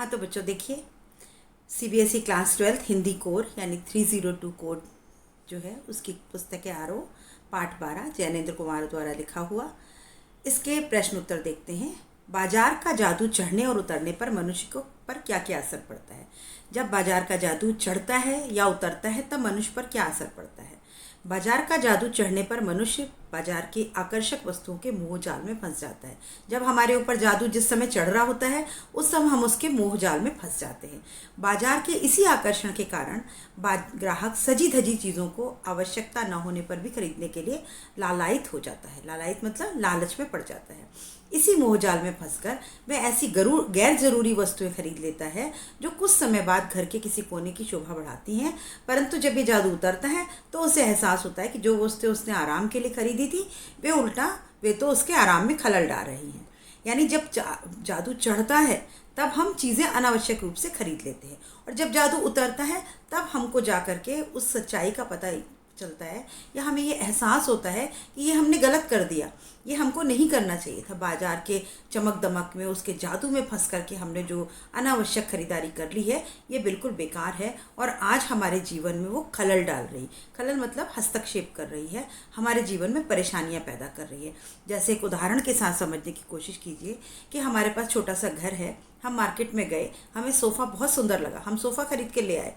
हाँ तो बच्चों देखिए, सीबीएसई क्लास 12 हिंदी कोर यानी 302 कोड जो है उसकी पुस्तक है आरओ पाठ 12 जैनेन्द्र कुमार द्वारा लिखा हुआ। इसके प्रश्न उत्तर देखते हैं। बाजार का जादू चढ़ने और उतरने पर मनुष्य को पर क्या क्या असर पड़ता है। जब बाजार का जादू चढ़ता है या उतरता है तब मनुष्य पर क्या असर पड़ता है। बाजार का जादू चढ़ने पर मनुष्य बाजार की आकर्षक वस्तुओं के मोह जाल में फंस जाता है। जब हमारे ऊपर जादू जिस समय चढ़ रहा होता है उस समय हम उसके मोह जाल में फंस जाते हैं। बाजार के इसी आकर्षण के कारण ग्राहक सजी धजी चीज़ों को आवश्यकता न होने पर भी खरीदने के लिए लालायित हो जाता है। लालायित मतलब लालच में पड़ जाता है। इसी मोह जाल में फंसकर वह ऐसी गैर जरूरी वस्तुएं खरीद लेता है जो कुछ समय बाद घर के किसी कोने की शोभा बढ़ाती हैं, परंतु जब ये जादू उतरता है तो उसे एहसास होता है कि जो वस्तुएं उसने आराम के लिए खरीदी थी वे तो उसके आराम में खलल डाल रही हैं। यानी जब जादू चढ़ता है तब हम चीज़ें अनावश्यक रूप से खरीद लेते हैं, और जब जादू उतरता है तब हमको जा कर के उस सच्चाई का पता चलता है या हमें ये एहसास होता है कि ये हमने गलत कर दिया, ये हमको नहीं करना चाहिए था। बाजार के चमक दमक में उसके जादू में फंस करके हमने जो अनावश्यक खरीदारी कर ली है ये बिल्कुल बेकार है और आज हमारे जीवन में वो खलल डाल रही, खलल मतलब हस्तक्षेप कर रही है, हमारे जीवन में परेशानियां पैदा कर रही है। जैसे एक उदाहरण के साथ समझने की कोशिश कीजिए कि हमारे पास छोटा सा घर है, हम मार्केट में गए, हमें सोफ़ा बहुत सुंदर लगा, हम सोफ़ा खरीद के ले आए।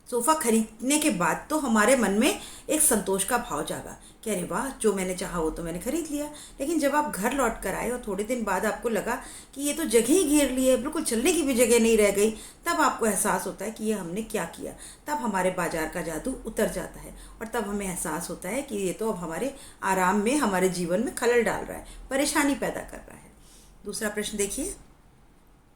सोफ़ा खरीदने के बाद तो हमारे मन में एक संतोष का भाव जागा कि अरे वाह, जो मैंने चाहा वो तो मैंने खरीद लिया। लेकिन जब आप घर लौट कर आए और थोड़े दिन बाद आपको लगा कि ये तो जगह ही घेर ली है, बिल्कुल चलने की भी जगह नहीं रह गई, तब आपको एहसास होता है कि ये हमने क्या किया। तब हमारे बाजार का जादू उतर जाता है और तब हमें एहसास होता है कि ये तो अब हमारे आराम में, हमारे जीवन में खलल डाल रहा है, परेशानी पैदा कर रहा है। दूसरा प्रश्न देखिए,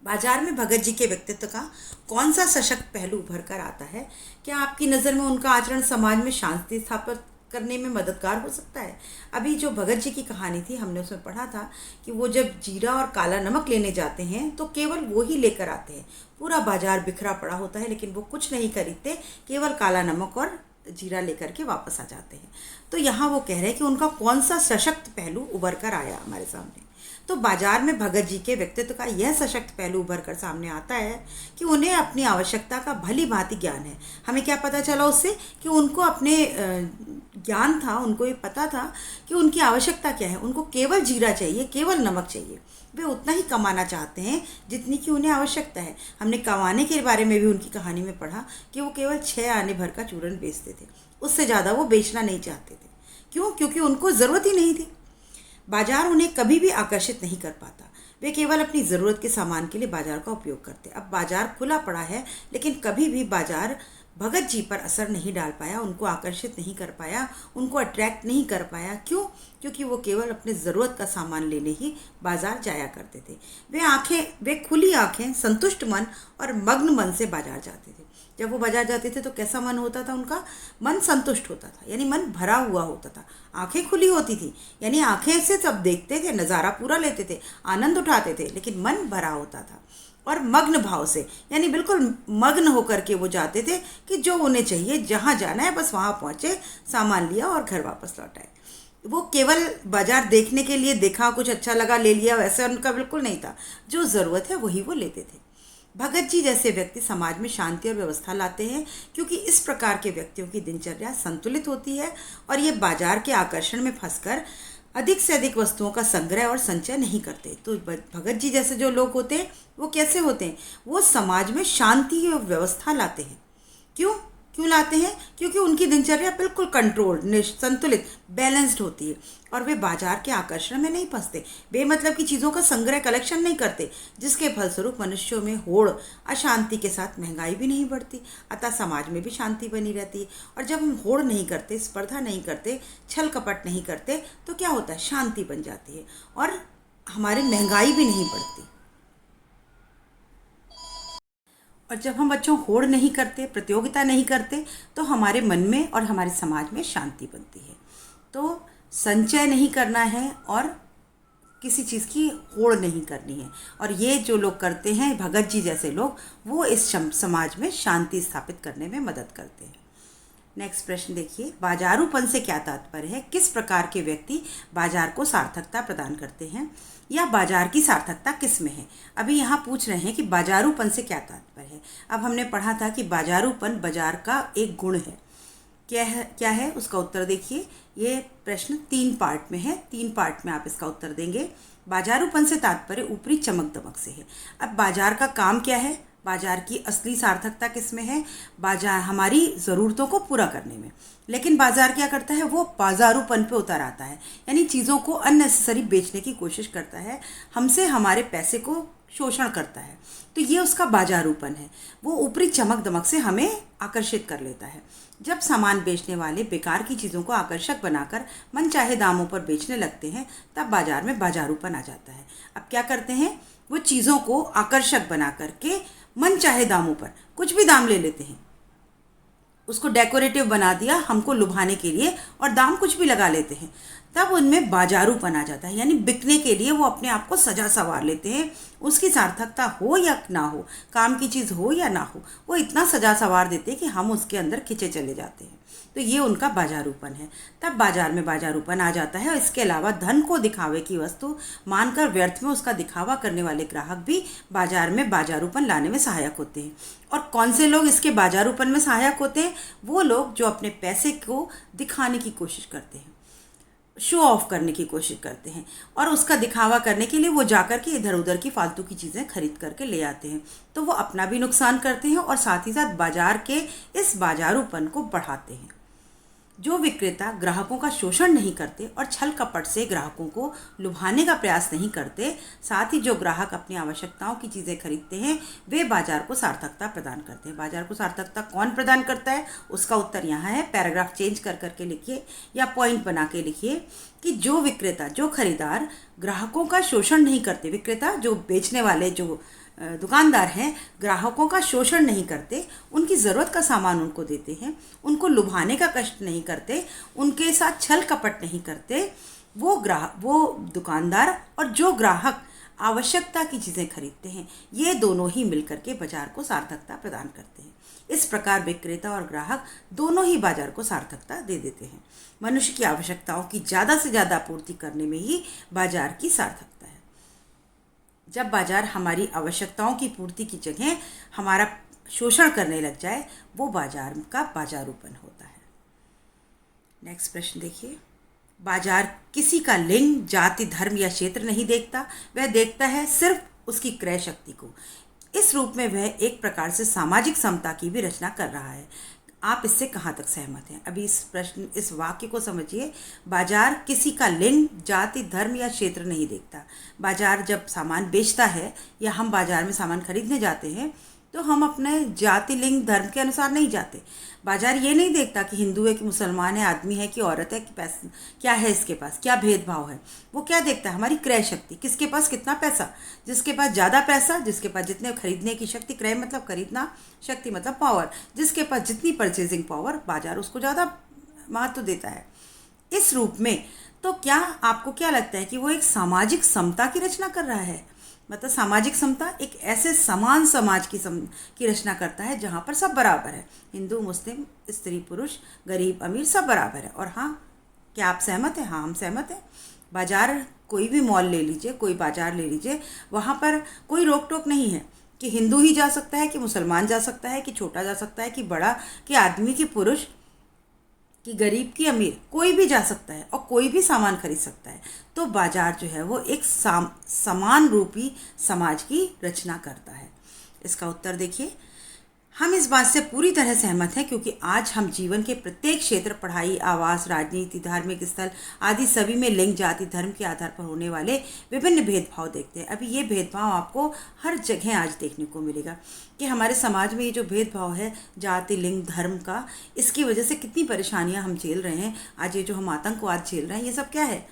बाजार में भगत जी के व्यक्तित्व का कौन सा सशक्त पहलू उभर कर आता है। क्या आपकी नज़र में उनका आचरण समाज में शांति स्थापित करने में मददगार हो सकता है। अभी जो भगत जी की कहानी थी हमने उसमें पढ़ा था कि वो जब जीरा और काला नमक लेने जाते हैं तो केवल वो ही लेकर आते हैं। पूरा बाजार बिखरा पड़ा होता है लेकिन वो कुछ नहीं खरीदते, केवल काला नमक और जीरा लेकर के वापस आ जाते हैं। तो यहाँ वो कह रहे हैं कि उनका कौन सा सशक्त पहलू उभर कर आया हमारे सामने। तो बाजार में भगत जी के व्यक्तित्व का यह सशक्त पहलू उभर कर सामने आता है कि उन्हें अपनी आवश्यकता का भली भांति ज्ञान है। हमें क्या पता चला उससे कि उनको अपने ज्ञान था, उनको ये पता था कि उनकी आवश्यकता क्या है। उनको केवल जीरा चाहिए, केवल नमक चाहिए। वे उतना ही कमाना चाहते हैं जितनी की उन्हें आवश्यकता है। हमने कमाने के बारे में भी उनकी कहानी में पढ़ा कि वो केवल 6 आने भर का चूरन बेचते थे, उससे ज़्यादा वो बेचना नहीं चाहते थे। क्यों? क्योंकि उनको ज़रूरत ही नहीं थी। बाजार उन्हें कभी भी आकर्षित नहीं कर पाता। वे केवल अपनी ज़रूरत के सामान के लिए बाजार का उपयोग करते। अब बाजार खुला पड़ा है लेकिन कभी भी बाजार भगत जी पर असर नहीं डाल पाया, उनको आकर्षित नहीं कर पाया, उनको अट्रैक्ट नहीं कर पाया। क्यों? क्योंकि वो केवल अपने ज़रूरत का सामान लेने ही बाजार जाया करते थे। वे खुली आंखें, संतुष्ट मन और मग्न मन से बाजार जाते थे। जब वो बाजार जाते थे तो कैसा मन होता था उनका? मन संतुष्ट होता था, यानी मन भरा हुआ होता था। आंखें खुली होती थी, यानी आंखें से सब देखते थे, नज़ारा पूरा लेते थे, आनंद उठाते थे, लेकिन मन भरा होता था। और मग्न भाव से, यानी बिल्कुल मग्न होकर के वो जाते थे कि जो उन्हें चाहिए, जहाँ जाना है बस वहाँ पहुँचे, सामान लिया और घर वापस लौट आए। वो केवल बाजार देखने के लिए देखा, कुछ अच्छा लगा ले लिया, वैसा उनका बिल्कुल नहीं था। जो ज़रूरत है वही वो लेते थे। भगत जी जैसे व्यक्ति समाज में शांति और व्यवस्था लाते हैं क्योंकि इस प्रकार के व्यक्तियों की दिनचर्या संतुलित होती है और ये बाजार के आकर्षण में फंसकर अधिक से अधिक वस्तुओं का संग्रह और संचय नहीं करते। तो भगत जी जैसे जो लोग होते हैं वो कैसे होते हैं? वो समाज में शांति और व्यवस्था लाते हैं। क्यों लाते हैं? क्योंकि उनकी दिनचर्या बिल्कुल कंट्रोल्ड, संतुलित, बैलेंस्ड होती है और वे बाजार के आकर्षण में नहीं फंसते, बेमतलब की चीज़ों का संग्रह, कलेक्शन नहीं करते, जिसके फलस्वरूप मनुष्यों में होड़, अशांति के साथ महंगाई भी नहीं बढ़ती, अतः समाज में भी शांति बनी रहती है। और जब हम होड़ नहीं करते, स्पर्धा नहीं करते, छल कपट नहीं करते तो क्या होता है? शांति बन जाती है और हमारी महंगाई भी नहीं बढ़ती। और जब हम बच्चों होड़ नहीं करते, प्रतियोगिता नहीं करते, तो हमारे मन में और हमारे समाज में शांति बनती है। तो संचय नहीं करना है और किसी चीज़ की होड़ नहीं करनी है। और ये जो लोग करते हैं, भगत जी जैसे लोग, वो इस समाज में शांति स्थापित करने में मदद करते हैं। नेक्स्ट प्रश्न देखिए, बाजारूपन से क्या तात्पर्य है? किस प्रकार के व्यक्ति बाजार को सार्थकता प्रदान करते हैं? या बाजार की सार्थकता किस में है। अभी यहाँ पूछ रहे हैं कि बाजारूपन से क्या तात्पर्य है। अब हमने पढ़ा था कि बाजारूपन बाजार का एक गुण है। क्या है उसका उत्तर देखिए। ये प्रश्न 3 पार्ट में है, 3 पार्ट में आप इसका उत्तर देंगे। बाजारूपन से तात्पर्य ऊपरी चमक दमक से है। अब बाजार का काम क्या है, बाजार की असली सार्थकता किस में है, बाजार हमारी ज़रूरतों को पूरा करने में। लेकिन बाजार क्या करता है, वो बाजारूपन पे उतर आता है, यानी चीज़ों को अननेसेसरी बेचने की कोशिश करता है, हमसे हमारे पैसे को शोषण करता है। तो ये उसका बाजारूपन है। वो ऊपरी चमक दमक से हमें आकर्षित कर लेता है। जब सामान बेचने वाले बेकार की चीज़ों को आकर्षक बनाकर मनचाहे दामों पर बेचने लगते हैं, तब बाजार में बाजारूपन आ जाता है। अब क्या करते हैं, वो चीज़ों को आकर्षक बना करके मनचाहे दामों पर कुछ भी दाम ले लेते हैं। उसको डेकोरेटिव बना दिया हमको लुभाने के लिए और दाम कुछ भी लगा लेते हैं। तब उनमें बाजारूपन आ जाता है, यानी बिकने के लिए वो अपने आप को सजा सवार लेते हैं। उसकी सार्थकता हो या ना हो, काम की चीज़ हो या ना हो, वो इतना सजा सवार देते हैं कि हम उसके अंदर खिंचे चले जाते हैं। तो ये उनका बाजारूपन है। तब बाजार में बाजारूपन आ जाता है। और इसके अलावा धन को दिखावे की वस्तु मानकर व्यर्थ में उसका दिखावा करने वाले ग्राहक भी बाजार में बाजारूपन लाने में सहायक होते हैं। और कौन से लोग इसके बाजारूपन में सहायक होते हैं, वो लोग जो अपने पैसे को दिखाने की कोशिश करते हैं, शो ऑफ करने की कोशिश करते हैं, और उसका दिखावा करने के लिए वो जाकर के इधर उधर की फालतू की चीज़ें खरीद करके ले आते हैं। तो वो अपना भी नुकसान करते हैं और साथ ही साथ बाजार के इस बाजारूपन को बढ़ाते हैं। जो विक्रेता ग्राहकों का शोषण नहीं करते और छल कपट से ग्राहकों को लुभाने का प्रयास नहीं करते, साथ ही जो ग्राहक अपनी आवश्यकताओं की चीज़ें खरीदते हैं, वे बाजार को सार्थकता प्रदान करते हैं। बाजार को सार्थकता कौन प्रदान करता है, उसका उत्तर यहाँ है। पैराग्राफ चेंज कर करके लिखिए या पॉइंट बना के लिखिए कि जो विक्रेता, जो खरीदार ग्राहकों का शोषण नहीं करते, विक्रेता जो बेचने वाले जो दुकानदार हैं, ग्राहकों का शोषण नहीं करते, उनकी ज़रूरत का सामान उनको देते हैं, उनको लुभाने का कष्ट नहीं करते, उनके साथ छल कपट नहीं करते, वो दुकानदार और जो ग्राहक आवश्यकता की चीज़ें खरीदते हैं, ये दोनों ही मिलकर के बाजार को सार्थकता प्रदान करते हैं। इस प्रकार विक्रेता और ग्राहक दोनों ही बाजार को सार्थकता दे देते हैं। मनुष्य की आवश्यकताओं की ज़्यादा से ज़्यादा पूर्ति करने में ही बाजार की सार्थकता है। जब बाजार हमारी आवश्यकताओं की पूर्ति की जगह हमारा शोषण करने लग जाए, वो बाजार का बाजारूपन होता है। नेक्स्ट प्रश्न देखिए। बाजार किसी का लिंग, जाति, धर्म या क्षेत्र नहीं देखता, वह देखता है सिर्फ उसकी क्रय शक्ति को। इस रूप में वह एक प्रकार से सामाजिक समता की भी रचना कर रहा है। आप इससे कहाँ तक सहमत हैं? अभी इस वाक्य को समझिए। बाजार किसी का लिंग, जाति, धर्म या क्षेत्र नहीं देखता। बाजार जब सामान बेचता है या हम बाजार में सामान खरीदने जाते हैं, तो हम अपने जाति, लिंग, धर्म के अनुसार नहीं जाते। बाजार ये नहीं देखता कि हिंदू है कि मुसलमान है, आदमी है कि औरत है, कि पैसा क्या है, इसके पास क्या भेदभाव है। वो क्या देखता है? हमारी क्रय शक्ति, किसके पास कितना पैसा। जिसके पास ज़्यादा पैसा, जिसके पास जितने खरीदने की शक्ति, क्रय मतलब खरीदना, शक्ति मतलब पावर, जिसके पास जितनी परचेजिंग पावर, बाजार उसको ज़्यादा महत्व देता है। इस रूप में तो क्या आपको क्या लगता है कि वो एक सामाजिक समता की रचना कर रहा है? मतलब सामाजिक समता एक ऐसे समान समाज की रचना करता है जहाँ पर सब बराबर है, हिंदू, मुस्लिम, स्त्री, पुरुष, गरीब, अमीर, सब बराबर है। और हाँ, क्या आप सहमत हैं? हाँ, हम सहमत हैं। बाजार, कोई भी मॉल ले लीजिए, कोई बाजार ले लीजिए, वहाँ पर कोई रोक टोक नहीं है कि हिंदू ही जा सकता है, कि मुसलमान जा सकता है, कि छोटा जा सकता है, कि बड़ा, कि आदमी, कि पुरुष, कि गरीब, की अमीर, कोई भी जा सकता है और कोई भी सामान खरीद सकता है। तो बाजार जो है वो एक समान रूपी समाज की रचना करता है। इसका उत्तर देखिए। हम इस बात से पूरी तरह सहमत हैं, क्योंकि आज हम जीवन के प्रत्येक क्षेत्र, पढ़ाई, आवास, राजनीति, धार्मिक स्थल आदि सभी में लिंग, जाति, धर्म के आधार पर होने वाले विभिन्न भेदभाव देखते हैं। अभी ये भेदभाव आपको हर जगह आज देखने को मिलेगा कि हमारे समाज में ये जो भेदभाव है जाति, लिंग, धर्म का, इसकी वजह से कितनी परेशानियां हम झेल रहे हैं। आज ये जो हम आतंकवाद झेल रहे हैं, ये सब क्या है?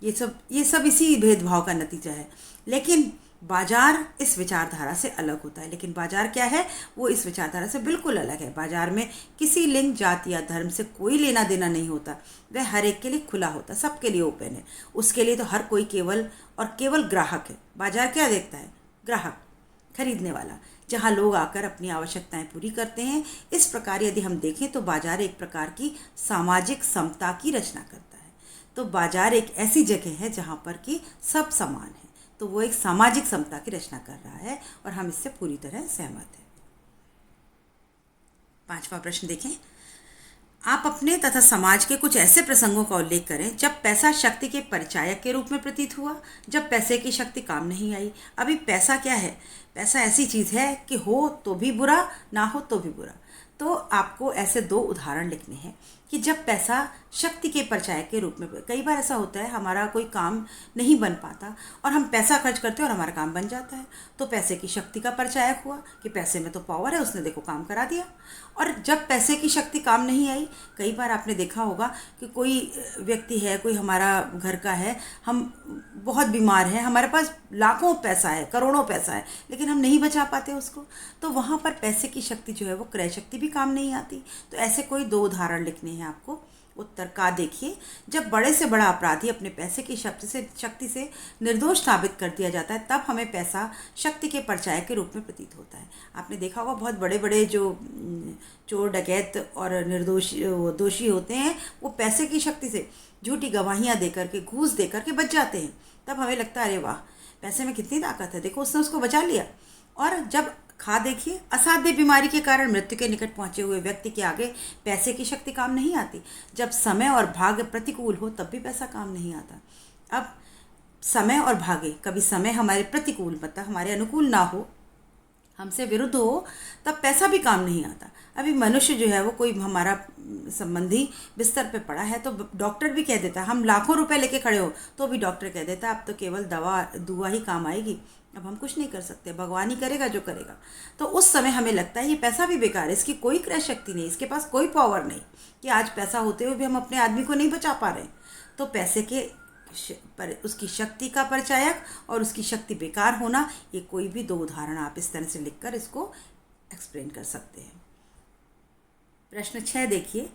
ये सब इसी भेदभाव का नतीजा है। लेकिन बाजार इस विचारधारा से अलग होता है। लेकिन बाजार क्या है? वो इस विचारधारा से बिल्कुल अलग है। बाजार में किसी लिंग, जाति या धर्म से कोई लेना देना नहीं होता। वह हर एक के लिए खुला होता है, सबके लिए ओपन है। उसके लिए तो हर कोई केवल ग्राहक है। बाजार क्या देखता है? ग्राहक, खरीदने वाला, जहाँ लोग आकर अपनी आवश्यकताएं पूरी करते हैं। इस प्रकार यदि हम देखें तो बाजार एक प्रकार की सामाजिक समता की रचना करता है। तो बाजार एक ऐसी जगह है जहाँ पर कि सब समान है, तो वो एक सामाजिक समता की रचना कर रहा है और हम इससे पूरी तरह सहमत हैं। 5वां प्रश्न देखें। आप अपने तथा समाज के कुछ ऐसे प्रसंगों का उल्लेख करें जब पैसा शक्ति के परिचायक के रूप में प्रतीत हुआ, जब पैसे की शक्ति काम नहीं आई। अभी पैसा क्या है? पैसा ऐसी चीज़ है कि हो तो भी बुरा, ना हो तो भी बुरा। तो आपको ऐसे 2 उदाहरण लिखने हैं कि जब पैसा शक्ति के परिचायक के रूप में, कई बार ऐसा होता है हमारा कोई काम नहीं बन पाता और हम पैसा खर्च करते हैं और हमारा काम बन जाता है, तो पैसे की शक्ति का परिचायक हुआ कि पैसे में तो पावर है, उसने देखो काम करा दिया। और जब पैसे की शक्ति काम नहीं आई, कई बार आपने देखा होगा कि कोई व्यक्ति है, कोई हमारा घर का है, हम बहुत बीमार हैं, हमारे पास लाखों पैसा है, करोड़ों पैसा है, लेकिन हम नहीं बचा पाते उसको, तो वहाँ पर पैसे की शक्ति जो है वो क्रय शक्ति भी काम नहीं आती। तो ऐसे कोई 2 उदाहरण लिखने हैं आपको। उत्तर का देखिए, जब बड़े से बड़ा अपराधी अपने पैसे की शक्ति से निर्दोष साबित कर दिया जाता है, तब हमें पैसा शक्ति के परिचायक के रूप में प्रतीत होता है। आपने देखा होगा बहुत बड़े बड़े जो चोर डकैत और दोषी होते हैं, वो पैसे की शक्ति से झूठी गवाहियाँ दे करके, घूस दे करके बच जाते हैं। तब हमें लगता है अरे वाह, पैसे में कितनी ताकत है, देखो उसने उसको बचा लिया। और जब देखिए, असाध्य बीमारी के कारण मृत्यु के निकट पहुंचे हुए व्यक्ति के आगे पैसे की शक्ति काम नहीं आती। जब समय और भाग्य प्रतिकूल हो तब भी पैसा काम नहीं आता। अब समय और भाग्य, कभी समय हमारे प्रतिकूल मतलब हमारे अनुकूल ना हो, हमसे विरुद्ध हो, तब पैसा भी काम नहीं आता। अभी मनुष्य जो है वो कोई हमारा संबंधी बिस्तर पे पड़ा है तो डॉक्टर भी कह देता है, हम लाखों रुपए लेके खड़े हो तो भी डॉक्टर कह देता है अब तो केवल दुआ ही काम आएगी, अब हम कुछ नहीं कर सकते, भगवान ही करेगा जो करेगा। तो उस समय हमें लगता है ये पैसा भी बेकार है, इसकी कोई क्रय शक्ति नहीं, इसके पास कोई पावर नहीं, कि आज पैसा होते हुए भी हम अपने आदमी को नहीं बचा पा रहे। तो पैसे के पर उसकी शक्ति का परिचायक और उसकी शक्ति बेकार होना, ये कोई भी 2 उदाहरण आप इस तरह से लिखकर इसको एक्सप्लेन कर सकते हैं। प्रश्न 6 देखिए,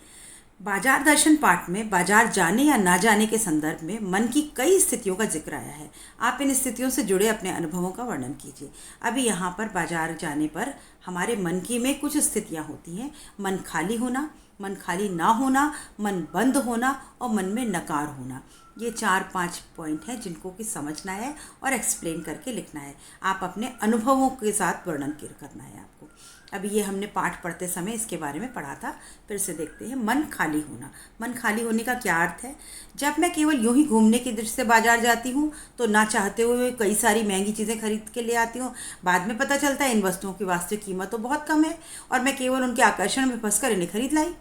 बाजार दर्शन पाठ में बाजार जाने या ना जाने के संदर्भ में मन की कई स्थितियों का जिक्र आया है। आप इन स्थितियों से जुड़े अपने अनुभवों का वर्णन कीजिए। अभी यहाँ पर बाजार जाने पर हमारे मन की में कुछ स्थितियाँ होती हैं, मन खाली होना, मन खाली ना होना, मन बंद होना और मन में नकार होना। ये 4-5 पॉइंट हैं जिनको कि समझना है और एक्सप्लेन करके लिखना है। आप अपने अनुभवों के साथ वर्णन करना है आपको। अभी ये हमने पाठ पढ़ते समय इसके बारे में पढ़ा था, फिर से देखते हैं। मन खाली होना, मन खाली होने का क्या अर्थ है? जब मैं केवल यूं ही घूमने की दृष्टि से बाजार जाती हूँ तो ना चाहते हुए कई सारी महंगी चीज़ें खरीद के ले आती हूँ। बाद में पता चलता है इन वस्तुओं की वास्तविक कीमत तो बहुत कम है और मैं केवल उनके आकर्षण में फंसकर इन्हें खरीद लाई।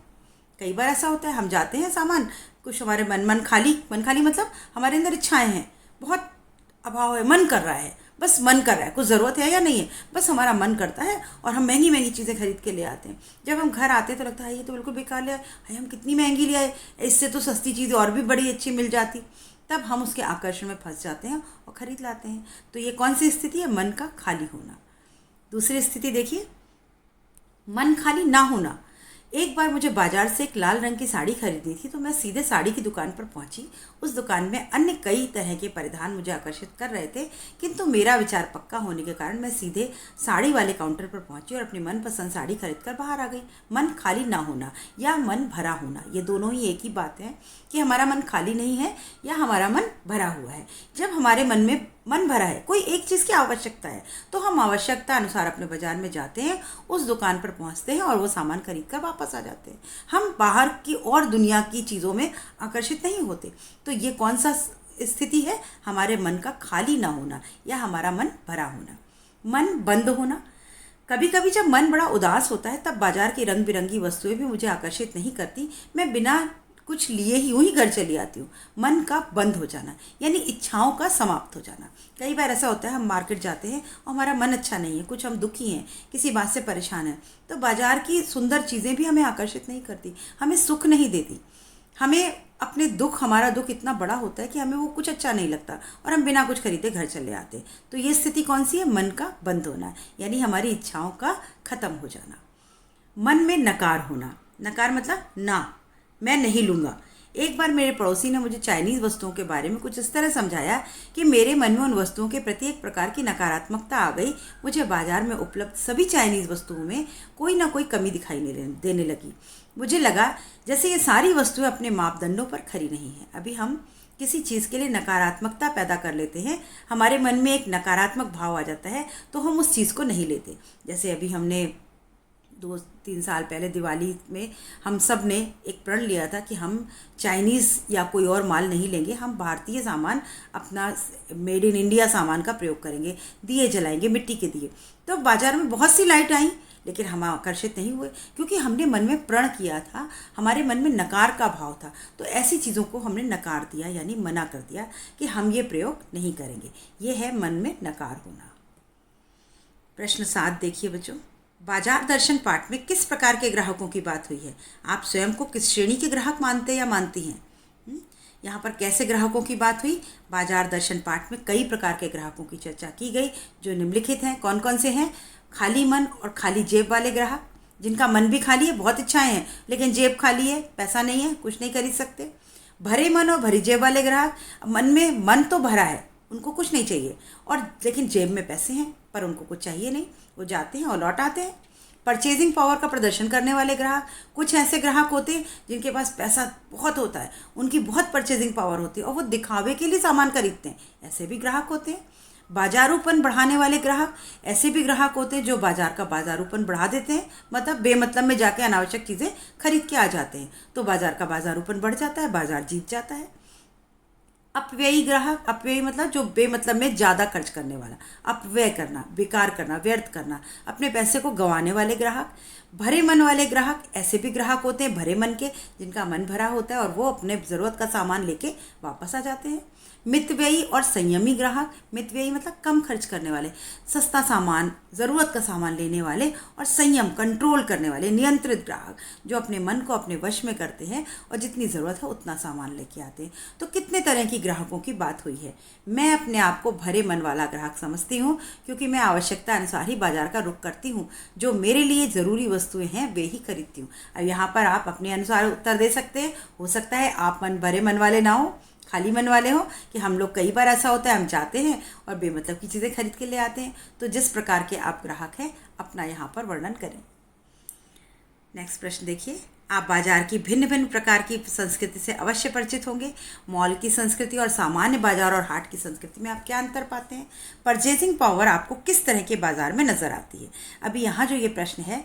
कई बार ऐसा होता है, हम जाते हैं सामान, कुछ हमारे मन खाली मतलब हमारे अंदर इच्छाएं हैं, बहुत अभाव है, मन कर रहा है, बस मन कर रहा है, कुछ ज़रूरत है या नहीं है, बस हमारा मन करता है और हम महंगी महंगी चीज़ें खरीद के ले आते हैं। जब हम घर आते हैं तो लगता है ये तो बिल्कुल बेकार ले आए, हम कितनी महंगी ले आए, इससे तो सस्ती चीज़ और भी बड़ी अच्छी मिल जाती। तब हम उसके आकर्षण में फंस जाते हैं और ख़रीद लाते हैं। तो ये कौन सी स्थिति है? मन का खाली होना। दूसरी स्थिति देखिए, मन खाली ना होना। एक बार मुझे बाजार से एक लाल रंग की साड़ी खरीदनी थी तो मैं सीधे साड़ी की दुकान पर पहुंची। उस दुकान में अन्य कई तरह के परिधान मुझे आकर्षित कर रहे थे, किंतु मेरा विचार पक्का होने के कारण मैं सीधे साड़ी वाले काउंटर पर पहुंची और अपनी मनपसंद साड़ी खरीदकर बाहर आ गई। मन खाली ना होना या मन भरा होना, ये दोनों ही एक ही बात है कि हमारा मन खाली नहीं है या हमारा मन भरा हुआ है। जब हमारे मन में मन भरा है, कोई एक चीज़ की आवश्यकता है, तो हम आवश्यकता अनुसार अपने बाजार में जाते हैं, उस दुकान पर पहुंचते हैं और वो सामान खरीद कर वापस आ जाते हैं। हम बाहर की और दुनिया की चीज़ों में आकर्षित नहीं होते। तो ये कौन सा स्थिति है? हमारे मन का खाली ना होना या हमारा मन भरा होना। मन बंद होना, कभी कभी जब मन बड़ा उदास होता है तब बाजार की रंग बिरंगी वस्तुएं भी मुझे आकर्षित नहीं करती, मैं बिना कुछ लिए ही यूं ही घर चली आती हूँ। मन का बंद हो जाना यानी इच्छाओं का समाप्त हो जाना। कई बार ऐसा होता है, हम मार्केट जाते हैं और हमारा मन अच्छा नहीं है, कुछ हम दुखी हैं, किसी बात से परेशान हैं, तो बाजार की सुंदर चीज़ें भी हमें आकर्षित नहीं करती, हमें सुख नहीं देती। हमें अपने हमारा दुख इतना बड़ा होता है कि हमें वो कुछ अच्छा नहीं लगता और हम बिना कुछ खरीदे घर चले आते। तो ये स्थिति कौन सी है? मन का बंद होना यानी हमारी इच्छाओं का ख़त्म हो जाना। मन में नकार होना, नकार मतलब ना, मैं नहीं लूँगा। एक बार मेरे पड़ोसी ने मुझे चाइनीज़ वस्तुओं के बारे में कुछ इस तरह समझाया कि मेरे मन में उन वस्तुओं के प्रति एक प्रकार की नकारात्मकता आ गई। मुझे बाजार में उपलब्ध सभी चाइनीज़ वस्तुओं में कोई ना कोई कमी दिखाई देने लगी। मुझे लगा जैसे ये सारी वस्तुएं अपने मापदंडों पर खरी नहीं हैं। अभी हम किसी चीज़ के लिए नकारात्मकता पैदा कर लेते हैं, हमारे मन में एक नकारात्मक भाव आ जाता है, तो हम उस चीज़ को नहीं लेते। जैसे अभी हमने 2-3 साल पहले दिवाली में हम सब ने एक प्रण लिया था कि हम चाइनीज़ या कोई और माल नहीं लेंगे, हम भारतीय सामान, अपना मेड इन इंडिया सामान का प्रयोग करेंगे, दिए जलाएंगे, मिट्टी के दिए। तो बाज़ार में बहुत सी लाइट आई, लेकिन हम आकर्षित नहीं हुए, क्योंकि हमने मन में प्रण किया था, हमारे मन में नकार का भाव था। तो ऐसी चीज़ों को हमने नकार दिया, यानी मना कर दिया कि हम ये प्रयोग नहीं करेंगे। ये है मन में नकार होना। प्रश्न 7 देखिए बच्चों, बाजार दर्शन पाठ में किस प्रकार के ग्राहकों की बात हुई है? आप स्वयं को किस श्रेणी के ग्राहक मानते हैं या मानती हैं? यहाँ पर कैसे ग्राहकों की बात हुई? बाजार दर्शन पाठ में कई प्रकार के ग्राहकों की चर्चा की गई, जो निम्नलिखित हैं। कौन कौन से हैं? खाली मन और खाली जेब वाले ग्राहक, जिनका मन भी खाली है, बहुत इच्छाएं हैं, लेकिन जेब खाली है, पैसा नहीं है, कुछ नहीं खरीद सकते। भरे मन और भरी जेब वाले ग्राहक, मन तो भरा है, उनको कुछ नहीं चाहिए, और लेकिन जेब में पैसे हैं पर उनको कुछ चाहिए नहीं, वो जाते हैं और लौट आते हैं। परचेजिंग पावर का प्रदर्शन करने वाले ग्राहक, कुछ ऐसे ग्राहक होते हैं जिनके पास पैसा बहुत होता है, उनकी बहुत परचेजिंग पावर होती है और वो दिखावे के लिए सामान खरीदते हैं, ऐसे भी ग्राहक होते हैं। बाजारूपन बढ़ाने वाले ग्राहक, ऐसे भी ग्राहक होते हैं जो बाजार का बाजारूपन बढ़ा देते हैं, मतलब बेमतलब में जाके अनावश्यक चीज़ें खरीद के आ जाते हैं, तो बाजार का बाजारूपन बढ़ जाता है, बाजार जीत जाता है। अपव्ययी ग्राहक, अपव्ययी मतलब जो बेमतलब में ज़्यादा खर्च करने वाला, अपव्यय करना, बेकार करना, व्यर्थ करना, अपने पैसे को गंवाने वाले ग्राहक। भरे मन वाले ग्राहक, ऐसे भी ग्राहक होते हैं भरे मन के, जिनका मन भरा होता है और वो अपने ज़रूरत का सामान लेके वापस आ जाते हैं। मितव्ययी और संयमी ग्राहक, मितव्ययी मतलब कम खर्च करने वाले, सस्ता सामान, ज़रूरत का सामान लेने वाले, और संयम कंट्रोल करने वाले, नियंत्रित ग्राहक, जो अपने मन को अपने वश में करते हैं और जितनी ज़रूरत है उतना सामान लेके आते हैं। तो कितने तरह की ग्राहकों की बात हुई है। मैं अपने आप को भरे मन वाला ग्राहक समझती हूँ, क्योंकि मैं आवश्यकता अनुसार ही बाजार का रुख करती हूँ, जो मेरे लिए ज़रूरी वस्तुएँ हैं वे ही खरीदती हूँ। अब यहाँ पर आप अपने अनुसार उत्तर दे सकते हैं। हो सकता है आप भरे मन वाले ना हो, खाली मन वाले हो, कि हम लोग कई बार ऐसा होता है हम जाते हैं और बेमतलब की चीज़ें खरीद के ले आते हैं। तो जिस प्रकार के आप ग्राहक हैं अपना यहाँ पर वर्णन करें। नेक्स्ट प्रश्न देखिए, आप बाजार की भिन्न भिन्न प्रकार की संस्कृति से अवश्य परिचित होंगे। मॉल की संस्कृति और सामान्य बाजार और हाट की संस्कृति में आप क्या अंतर पाते हैं? परचेजिंग पावर आपको किस तरह के बाजार में नजर आती है? अभी यहाँ जो ये प्रश्न है,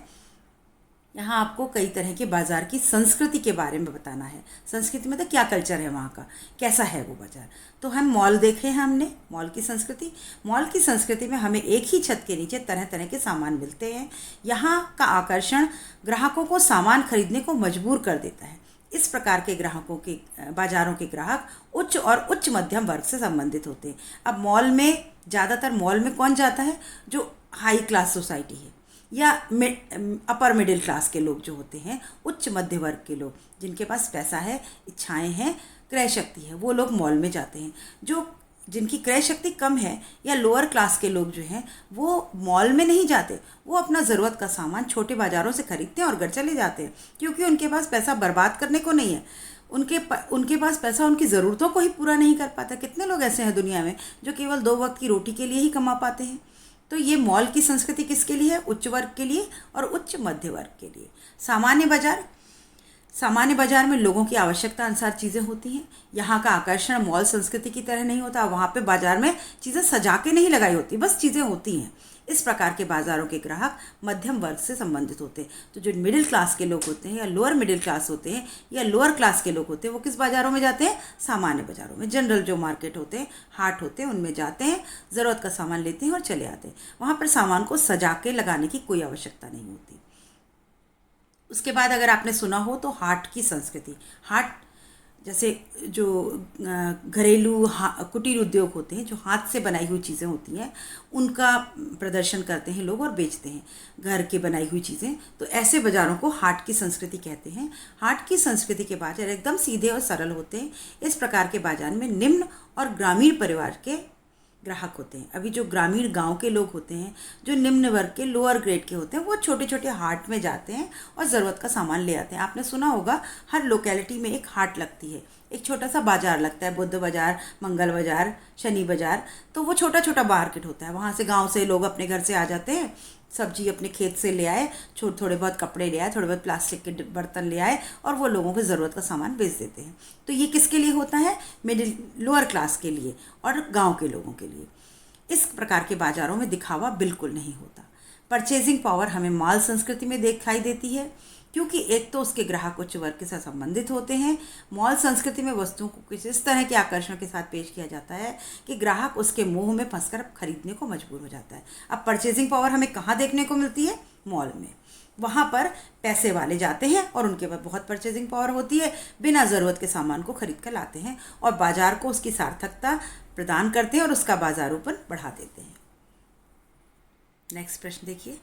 यहाँ आपको कई तरह के बाज़ार की संस्कृति के बारे में बताना है। संस्कृति मतलब क्या कल्चर है वहाँ का, कैसा है वो बाज़ार। तो हम मॉल देखे हैं हमने, मॉल की संस्कृति। मॉल की संस्कृति में हमें एक ही छत के नीचे तरह तरह के सामान मिलते हैं। यहाँ का आकर्षण ग्राहकों को सामान खरीदने को मजबूर कर देता है। इस प्रकार के ग्राहकों के बाज़ारों के ग्राहक उच्च और उच्च मध्यम वर्ग से संबंधित होते हैं। अब मॉल में ज़्यादातर मॉल में कौन जाता है? जो हाई क्लास सोसाइटी है या अपर मिडिल क्लास के लोग जो होते हैं, उच्च मध्य वर्ग के लोग, जिनके पास पैसा है, इच्छाएं हैं, क्रय शक्ति है, वो लोग मॉल में जाते हैं। जिनकी क्रय शक्ति कम है या लोअर क्लास के लोग जो हैं वो मॉल में नहीं जाते, वो अपना ज़रूरत का सामान छोटे बाज़ारों से खरीदते हैं और घर चले जाते हैं, क्योंकि उनके पास पैसा बर्बाद करने को नहीं है। उनके पास पैसा उनकी ज़रूरतों को ही पूरा नहीं कर पाता। कितने लोग ऐसे हैं दुनिया में जो केवल 2 वक्त की रोटी के लिए ही कमा पाते हैं। तो ये मॉल की संस्कृति किसके लिए है? उच्च वर्ग के लिए और उच्च मध्य वर्ग के लिए। सामान्य बाजार में लोगों की आवश्यकता अनुसार चीज़ें होती हैं। यहाँ का आकर्षण मॉल संस्कृति की तरह नहीं होता। वहाँ पे बाजार में चीज़ें सजा के नहीं लगाई होती, बस चीज़ें होती हैं। इस प्रकार के बाज़ारों के ग्राहक मध्यम वर्ग से संबंधित होते हैं। तो जो मिडिल क्लास के लोग होते हैं या लोअर मिडिल क्लास होते हैं या लोअर क्लास के लोग होते हैं, वो किस बाज़ारों में जाते हैं? सामान्य बाज़ारों में। जनरल जो मार्केट होते हैं, हाट होते हैं, उनमें जाते हैं, ज़रूरत का सामान लेते हैं और चले आते हैं। वहाँ पर सामान को सजा के लगाने की कोई आवश्यकता नहीं होती। उसके बाद अगर आपने सुना हो तो हाट की संस्कृति। हाट जैसे जो घरेलू कुटीर उद्योग होते हैं, जो हाथ से बनाई हुई चीज़ें होती हैं, उनका प्रदर्शन करते हैं लोग और बेचते हैं, घर के बनाई हुई चीज़ें। तो ऐसे बाज़ारों को हाट की संस्कृति कहते हैं। हाट की संस्कृति के बाज़ार एकदम सीधे और सरल होते हैं। इस प्रकार के बाज़ार में निम्न और ग्रामीण परिवार के ग्राहक होते हैं। अभी जो ग्रामीण गांव के लोग होते हैं, जो निम्न वर्ग के, लोअर ग्रेड के होते हैं, वो छोटे छोटे हाट में जाते हैं और ज़रूरत का सामान ले आते हैं। आपने सुना होगा हर लोकेलिटी में एक हाट लगती है, एक छोटा सा बाजार लगता है, बुध बाजार, मंगल बाजार, शनि बाजार। तो वो छोटा छोटा मार्केट होता है, वहाँ से गांव से लोग अपने घर से आ जाते हैं, सब्जी अपने खेत से ले आए, थोड़े बहुत कपड़े ले आए, थोड़े बहुत प्लास्टिक के बर्तन ले आए और वो लोगों को ज़रूरत का सामान बेच देते हैं। तो ये किसके लिए होता है? मिडिल लोअर क्लास के लिए और गांव के लोगों के लिए। इस प्रकार के बाज़ारों में दिखावा बिल्कुल नहीं होता। परचेजिंग पावर हमें माल संस्कृति में दिखाई देती है, क्योंकि एक तो उसके ग्राहक उच्च वर्ग के साथ संबंधित होते हैं। मॉल संस्कृति में वस्तुओं को किस इस तरह के आकर्षण के साथ पेश किया जाता है कि ग्राहक उसके मोह में फंसकर खरीदने को मजबूर हो जाता है। अब परचेजिंग पावर हमें कहाँ देखने को मिलती है? मॉल में। वहाँ पर पैसे वाले जाते हैं और उनके पास बहुत परचेजिंग पावर होती है, बिना ज़रूरत के सामान को खरीद कर लाते हैं और बाजार को उसकी सार्थकता प्रदान करते हैं और उसका बाजारूपन बढ़ा देते हैं। नेक्स्ट प्रश्न देखिए।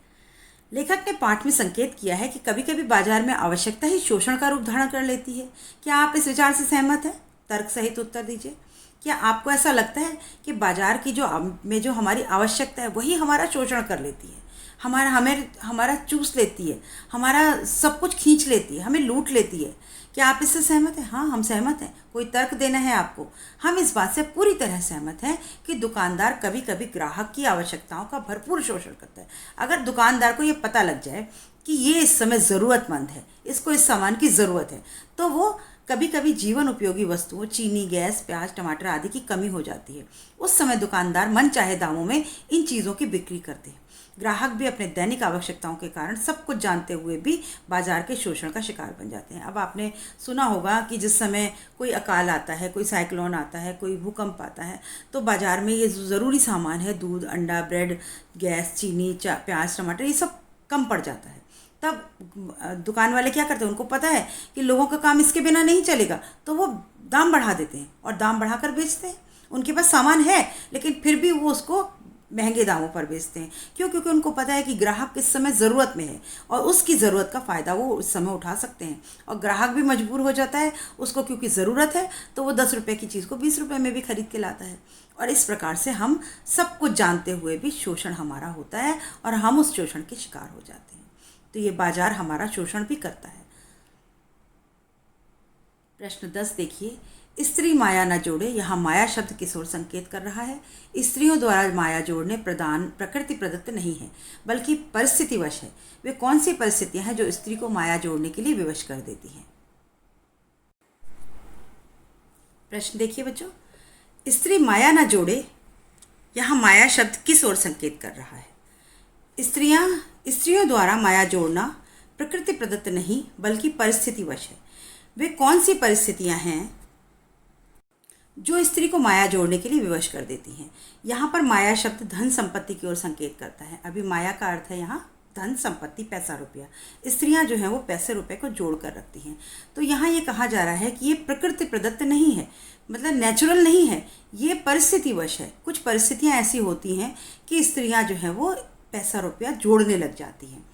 लेखक ने पाठ में संकेत किया है कि कभी कभी बाजार में आवश्यकता ही शोषण का रूप धारण कर लेती है। क्या आप इस विचार से सहमत हैं? तर्क सहित उत्तर दीजिए। क्या आपको ऐसा लगता है कि बाजार की जो हमारी आवश्यकता है वही हमारा शोषण कर लेती है, हमारा चूस लेती है, हमारा सब कुछ खींच लेती है, हमें लूट लेती है? क्या आप इससे सहमत हैं? हाँ, हम सहमत हैं। कोई तर्क देना है आपको? हम इस बात से पूरी तरह सहमत हैं कि दुकानदार कभी कभी ग्राहक की आवश्यकताओं का भरपूर शोषण करता है। अगर दुकानदार को ये पता लग जाए कि ये इस समय ज़रूरतमंद है, इसको इस सामान की ज़रूरत है, तो वो कभी कभी जीवन उपयोगी वस्तुओं, चीनी, गैस, प्याज, टमाटर आदि की कमी हो जाती है। उस समय दुकानदार मनचाहे दामों में इन चीज़ों की बिक्री करते हैं। ग्राहक भी अपने दैनिक आवश्यकताओं के कारण सब कुछ जानते हुए भी बाजार के शोषण का शिकार बन जाते हैं। अब आपने सुना होगा कि जिस समय कोई अकाल आता है, कोई साइक्लोन आता है, कोई भूकंप आता है, तो बाजार में ये ज़रूरी सामान है, दूध, अंडा, ब्रेड, गैस, चीनी, प्याज, टमाटर, ये सब कम पड़ जाता है। तब दुकान वाले क्या करते हैं? उनको पता है कि लोगों का काम इसके बिना नहीं चलेगा, तो वो दाम बढ़ा देते हैं और दाम बढ़ाकर बेचते हैं। उनके पास सामान है लेकिन फिर भी वो उसको महंगे दामों पर बेचते हैं। क्यों? क्योंकि उनको पता है कि ग्राहक इस समय ज़रूरत में है और उसकी ज़रूरत का फ़ायदा वो उस समय उठा सकते हैं। और ग्राहक भी मजबूर हो जाता है, उसको क्योंकि ज़रूरत है तो वो 10 रुपये की चीज़ को 20 रुपये में भी खरीद के लाता है। और इस प्रकार से हम सब कुछ जानते हुए भी शोषण हमारा होता है और हम उस शोषण के शिकार हो जाते हैं। तो ये बाजार हमारा शोषण भी करता है। प्रश्न 10 देखिए। स्त्री माया न जोड़े, यहाँ माया शब्द किस ओर संकेत कर रहा है? स्त्रियों द्वारा माया जोड़ने प्रकृति प्रदत्त नहीं है बल्कि परिस्थितिवश है। वे कौन सी परिस्थितियां हैं जो स्त्री को माया जोड़ने के लिए विवश कर देती हैं? प्रश्न देखिए बच्चों। स्त्री माया न जोड़े, यहाँ माया शब्द किस ओर संकेत कर रहा है? स्त्रियों द्वारा माया जोड़ना प्रकृति प्रदत्त नहीं बल्कि परिस्थितिवश है। वे कौन सी परिस्थितियां हैं जो स्त्री को माया जोड़ने के लिए विवश कर देती हैं? यहाँ पर माया शब्द धन संपत्ति की ओर संकेत करता है। अभी माया का अर्थ है यहाँ धन संपत्ति, पैसा रुपया। स्त्रियां जो हैं वो पैसे रुपए को जोड़ कर रखती हैं। तो यहाँ ये कहा जा रहा है कि ये प्रकृति प्रदत्त नहीं है, मतलब नेचुरल नहीं है, ये परिस्थितिवश है। कुछ परिस्थितियाँ ऐसी होती हैं कि स्त्रियाँ जो हैं वो पैसा रुपया जोड़ने लग जाती हैं।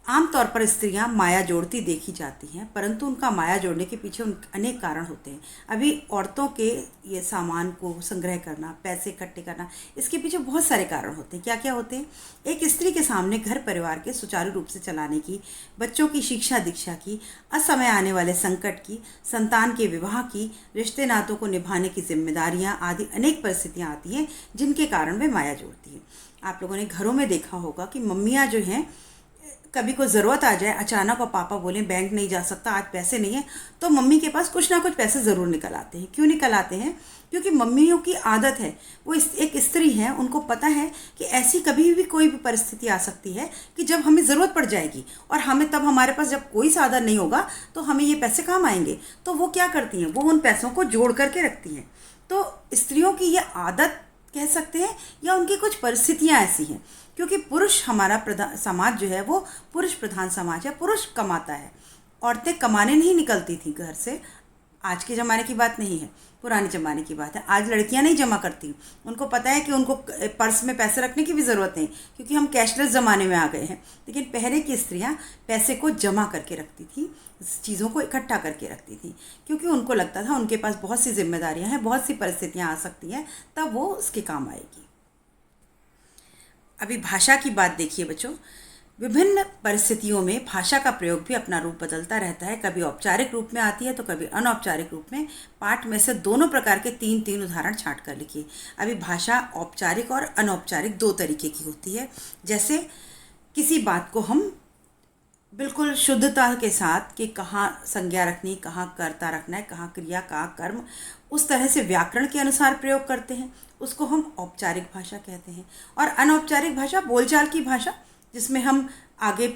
आमतौर पर स्त्रियां माया जोड़ती देखी जाती हैं, परंतु उनका माया जोड़ने के पीछे अनेक कारण होते हैं। अभी औरतों के ये सामान को संग्रह करना, पैसे इकट्ठे करना, इसके पीछे बहुत सारे कारण होते हैं। क्या क्या होते हैं? एक स्त्री के सामने घर परिवार के सुचारू रूप से चलाने की, बच्चों की शिक्षा दीक्षा की, असमय आने वाले संकट की, संतान के विवाह की, रिश्ते नातों को निभाने की जिम्मेदारियाँ आदि अनेक परिस्थितियाँ आती हैं जिनके कारण वे माया जोड़ती हैं। आप लोगों ने घरों में देखा होगा कि मम्मियाँ जो हैं, कभी कोई ज़रूरत आ जाए अचानक और पापा बोलें बैंक नहीं जा सकता, आज पैसे नहीं है, तो मम्मी के पास कुछ ना कुछ पैसे ज़रूर निकल आते हैं। क्यों निकल आते हैं? क्योंकि मम्मियों की आदत है, वो एक स्त्री हैं, उनको पता है कि ऐसी कभी भी कोई भी परिस्थिति आ सकती है कि जब हमें ज़रूरत पड़ जाएगी और हमारे पास जब कोई साधन नहीं होगा तो हमें ये पैसे काम आएंगे। तो वो क्या करती हैं? वो उन पैसों को जोड़ करके रखती हैं। तो स्त्रियों की ये आदत कह सकते हैं या उनकी कुछ परिस्थितियाँ ऐसी हैं, क्योंकि पुरुष हमारा समाज जो है वो पुरुष प्रधान समाज है, पुरुष कमाता है। औरतें कमाने नहीं निकलती थी घर से। आज के ज़माने की बात नहीं है, पुराने ज़माने की बात है। आज लड़कियां नहीं जमा करती, उनको पता है कि उनको पर्स में पैसे रखने की भी ज़रूरत नहीं, क्योंकि हम कैशलेस ज़माने में आ गए हैं। लेकिन पहले की स्त्रियां पैसे को जमा करके रखती थी, चीज़ों को इकट्ठा करके रखती थी, क्योंकि उनको लगता था उनके पास बहुत सी जिम्मेदारियाँ हैं, बहुत सी परिस्थितियाँ आ सकती हैं, तब वो उसके काम आएगी। अभी भाषा की बात देखिए बच्चों। विभिन्न परिस्थितियों में भाषा का प्रयोग भी अपना रूप बदलता रहता है। कभी औपचारिक रूप में आती है तो कभी अनौपचारिक रूप में। पाठ में से दोनों प्रकार के तीन तीन उदाहरण छांट कर लिखिए। अभी भाषा औपचारिक और अनौपचारिक दो तरीके की होती है। जैसे किसी बात को हम बिल्कुल शुद्धता के साथ कि कहाँ संज्ञा रखनी, कहाँ कर्ता रखना है, कहाँ क्रिया, कहाँ कर्म, उस तरह से व्याकरण के अनुसार प्रयोग करते हैं, उसको हम औपचारिक भाषा कहते हैं। और अनौपचारिक भाषा बोलचाल की भाषा, जिसमें हम आगे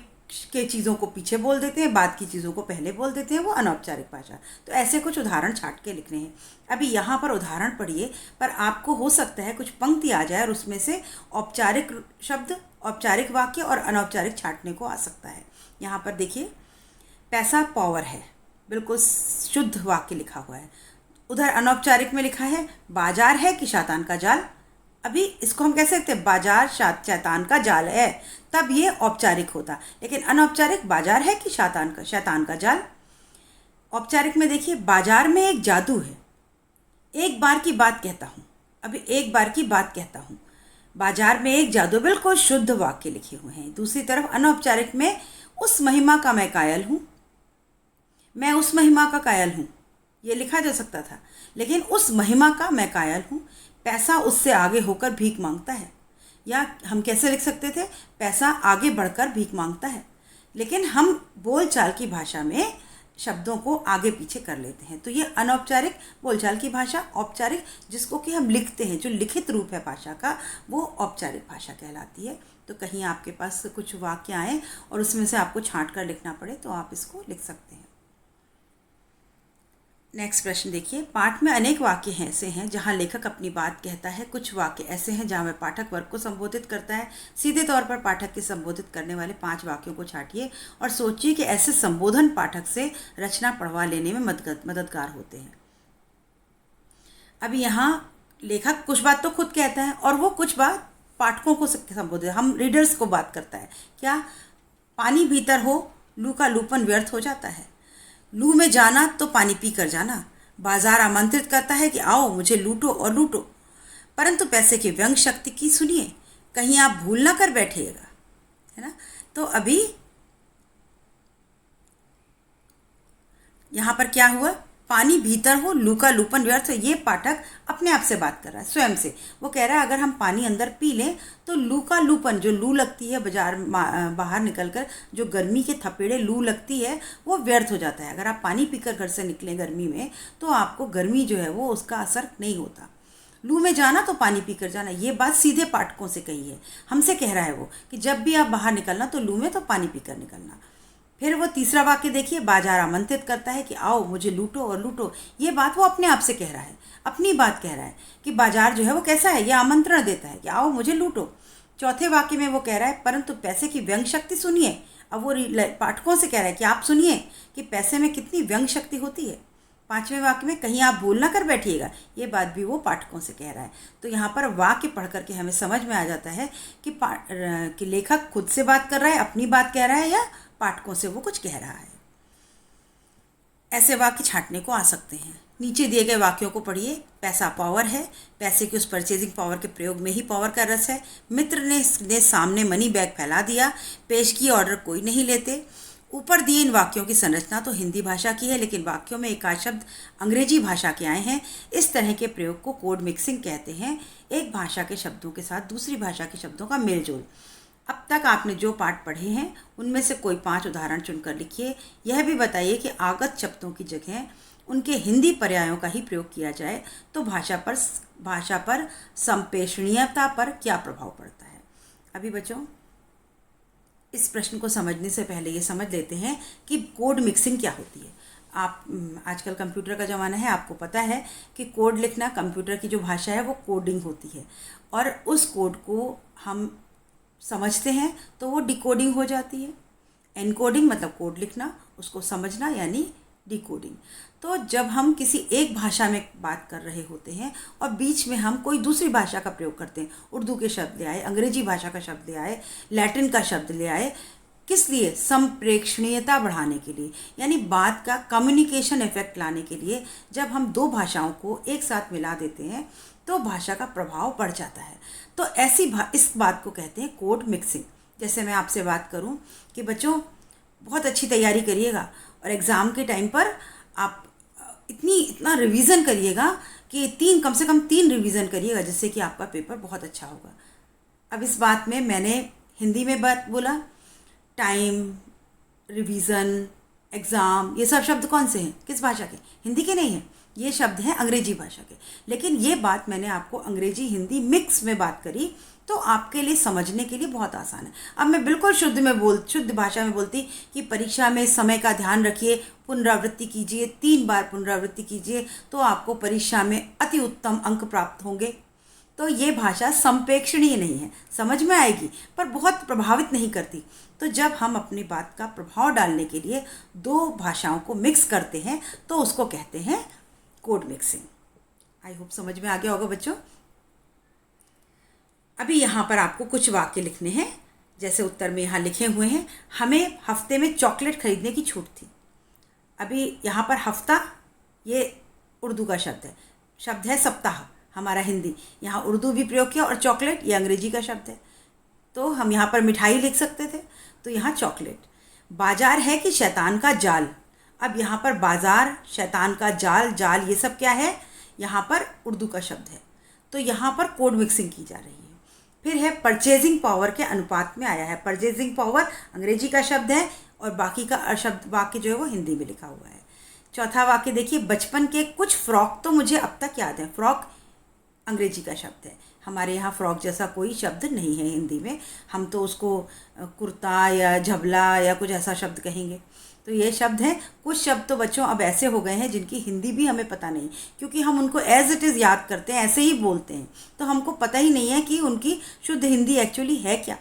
के चीज़ों को पीछे बोल देते हैं, बाद की चीज़ों को पहले बोल देते हैं, वो अनौपचारिक भाषा। तो ऐसे कुछ उदाहरण छांट के लिखने हैं। अभी यहाँ पर उदाहरण पढ़िए, पर आपको हो सकता है कुछ पंक्ति आ जाए और उसमें से औपचारिक शब्द, औपचारिक वाक्य और अनौपचारिक छांटने को आ सकता है। यहाँ पर देखिए, पैसा पावर है, बिल्कुल शुद्ध वाक्य लिखा हुआ है। उधर अनौपचारिक में लिखा है बाजार है कि शैतान का जाल। अभी इसको हम कह सकते हैं बाजार शैतान का जाल है, तब ये औपचारिक होता। लेकिन अनौपचारिक बाजार है कि शैतान का जाल। औपचारिक में देखिए, बाजार में एक जादू है, एक बार की बात कहता हूँ। अभी एक बार की बात कहता हूँ, बाजार में एक जादू, बिल्कुल शुद्ध वाक्य लिखे हुए हैं। दूसरी तरफ अनौपचारिक में उस महिमा का मैं कायल हूँ, मैं उस महिमा का कायल हूँ, ये लिखा जा सकता था। लेकिन उस महिमा का मैं कायल हूँ, पैसा उससे आगे होकर भीख मांगता है। या हम कैसे लिख सकते थे, पैसा आगे बढ़कर भीख मांगता है। लेकिन हम बोलचाल की भाषा में शब्दों को आगे पीछे कर लेते हैं। तो ये अनौपचारिक बोलचाल की भाषा। औपचारिक जिसको कि हम लिखते हैं, जो लिखित रूप है भाषा का, वो औपचारिक भाषा कहलाती है। तो कहीं आपके पास कुछ वाक्य आए और उसमें से आपको छांट कर लिखना पड़े तो आप इसको लिख सकते हैं। नेक्स्ट प्रश्न देखिए, पाठ में अनेक वाक्य ऐसे हैं जहां लेखक अपनी बात कहता है। कुछ वाक्य ऐसे हैं जहां वह पाठक वर्ग को संबोधित करता है। सीधे तौर पर पाठक के संबोधित करने वाले 5 वाक्यों को छांटिए और सोचिए कि ऐसे संबोधन पाठक से रचना पढ़वा लेने में मददगार होते हैं। अभी यहाँ लेखक कुछ बात तो खुद कहता है और वो कुछ बात पाठकों को संबोधित, हम रीडर्स को बात करता है। क्या? पानी भीतर हो, लू का लूपन व्यर्थ हो जाता है। लू में जाना तो पानी पी कर जाना। बाजार आमंत्रित करता है कि आओ मुझे लूटो और लूटो, परंतु पैसे की व्यंग शक्ति की सुनिए, कहीं आप भूल ना कर बैठिएगा, है ना। तो अभी यहाँ पर क्या हुआ, पानी भीतर हो, लू का लूपन व्यर्थ हो। ये पाठक अपने आप से बात कर रहा है, स्वयं से। वो कह रहा है अगर हम पानी अंदर पी लें तो लू का लूपन, जो लू लगती है बाहर निकलकर, जो गर्मी के थपेड़े लू लगती है, वो व्यर्थ हो जाता है। अगर आप पानी पीकर घर से निकलें गर्मी में तो आपको गर्मी जो है वो उसका असर नहीं होता। लू में जाना तो पानी पीकर जाना, ये बात सीधे पाठकों से कही है, हमसे कह रहा है वो कि जब भी आप बाहर निकलना तो लू में तो पानी पीकर निकलना। फिर वो तीसरा वाक्य देखिए, बाजार आमंत्रित करता है कि आओ मुझे लूटो और लूटो। ये बात वो अपने आप से कह रहा है, अपनी बात कह रहा है कि बाजार जो है वो कैसा है, ये आमंत्रण देता है कि आओ मुझे लूटो। चौथे वाक्य में वो कह रहा है परंतु पैसे की व्यंग शक्ति सुनिए। अब वो पाठकों से कह रहा है कि आप सुनिए कि पैसे में कितनी व्यंग शक्ति होती है। पांचवें वाक्य में कहीं आप भूल ना कर बैठिएगा, ये बात भी वो पाठकों से कह रहा है। तो यहाँ पर वाक्य पढ़ करके हमें समझ में आ जाता है कि लेखक खुद से बात कर रहा है, अपनी बात कह रहा है, या पाठकों से वो कुछ कह रहा है। ऐसे वाक्य छांटने को आ सकते हैं। नीचे दिए गए वाक्यों को पढ़िए। पैसा पावर है, पैसे की उस परचेजिंग पावर के प्रयोग में ही पावर का रस है। मित्र ने सामने मनी बैग फैला दिया, पेश की ऑर्डर कोई नहीं लेते। ऊपर दिए इन वाक्यों की संरचना तो हिंदी भाषा की है, लेकिन वाक्यों में एकाध शब्द अंग्रेजी भाषा के आए हैं। इस तरह के प्रयोग को कोड मिक्सिंग कहते हैं, एक भाषा के शब्दों के साथ दूसरी भाषा के शब्दों का मेलजोल। अब तक आपने जो पाठ पढ़े हैं उनमें से कोई 5 उदाहरण चुनकर लिखिए। यह भी बताइए कि आगत शब्दों की जगह उनके हिंदी पर्यायों का ही प्रयोग किया जाए तो भाषा पर संप्रेषणीयता पर क्या प्रभाव पड़ता है। अभी बच्चों, इस प्रश्न को समझने से पहले ये समझ लेते हैं कि कोड मिक्सिंग क्या होती है। आप आजकल कंप्यूटर का ज़माना है, आपको पता है कि कोड लिखना, कंप्यूटर की जो भाषा है वो कोडिंग होती है, और उस कोड को हम समझते हैं तो वो डिकोडिंग हो जाती है। एनकोडिंग मतलब कोड लिखना, उसको समझना यानी डिकोडिंग। तो जब हम किसी एक भाषा में बात कर रहे होते हैं और बीच में हम कोई दूसरी भाषा का प्रयोग करते हैं, उर्दू के शब्द ले आए, अंग्रेजी भाषा का शब्द ले आए, लैटिन का शब्द ले आए, किस लिए? संप्रेषणीयता बढ़ाने के लिए, यानी बात का कम्युनिकेशन इफेक्ट लाने के लिए। जब हम 2 भाषाओं को एक साथ मिला देते हैं तो भाषा का प्रभाव बढ़ जाता है। तो इस बात को कहते हैं कोड मिक्सिंग। जैसे मैं आपसे बात करूं कि बच्चों बहुत अच्छी तैयारी करिएगा और एग्ज़ाम के टाइम पर आप इतना रिवीजन करिएगा कि कम से कम 3 रिवीजन करिएगा, जिससे कि आपका पेपर बहुत अच्छा होगा। अब इस बात में मैंने हिंदी में बात बोला, टाइम, रिवीजन, एग्ज़ाम, ये सब शब्द कौन से हैं, किस भाषा के? हिंदी के नहीं हैं, ये शब्द हैं अंग्रेजी भाषा के। लेकिन ये बात मैंने आपको अंग्रेजी हिंदी मिक्स में बात करी, तो आपके लिए समझने के लिए बहुत आसान है। अब मैं बिल्कुल शुद्ध भाषा में बोलती कि परीक्षा में समय का ध्यान रखिए, पुनरावृत्ति कीजिए, 3 बार पुनरावृत्ति कीजिए, तो आपको परीक्षा में अति उत्तम अंक प्राप्त होंगे। तो ये भाषा संप्रेक्षणीय नहीं है, समझ में आएगी पर बहुत प्रभावित नहीं करती। तो जब हम अपनी बात का प्रभाव डालने के लिए 2 भाषाओं को मिक्स करते हैं तो उसको कहते हैं कोड मिक्सिंग। आई होप समझ में आ गया होगा बच्चों। अभी यहाँ पर आपको कुछ वाक्य लिखने हैं, जैसे उत्तर में यहाँ लिखे हुए हैं, हमें हफ्ते में चॉकलेट खरीदने की छूट थी। अभी यहाँ पर हफ्ता ये उर्दू का शब्द है सप्ताह हमारा हिंदी, यहाँ उर्दू भी प्रयोग किया, और चॉकलेट ये अंग्रेजी का शब्द है। तो हम यहाँ पर मिठाई लिख सकते थे, तो यहाँ चॉकलेट। बाजार है कि शैतान का जाल, अब यहाँ पर बाजार, शैतान का जाल ये सब क्या है, यहाँ पर उर्दू का शब्द है, तो यहाँ पर कोड मिक्सिंग की जा रही है। फिर है परचेजिंग पावर के अनुपात में आया है, परचेजिंग पावर अंग्रेजी का शब्द है और बाकी का शब्द वाक्य जो है वो हिंदी में लिखा हुआ है। चौथा वाक्य देखिए, बचपन के कुछ फ्रॉक तो मुझे अब तक याद है, फ्रॉक अंग्रेजी का शब्द है, हमारे यहाँ फ्रॉक जैसा कोई शब्द नहीं है हिंदी में, हम तो उसको कुर्ता या झबला या कुछ ऐसा शब्द कहेंगे। तो ये शब्द हैं। कुछ शब्द तो बच्चों अब ऐसे हो गए हैं जिनकी हिंदी भी हमें पता नहीं, क्योंकि हम उनको एज इट इज़ याद करते हैं, ऐसे ही बोलते हैं, तो हमको पता ही नहीं है कि उनकी शुद्ध हिंदी एक्चुअली है क्या।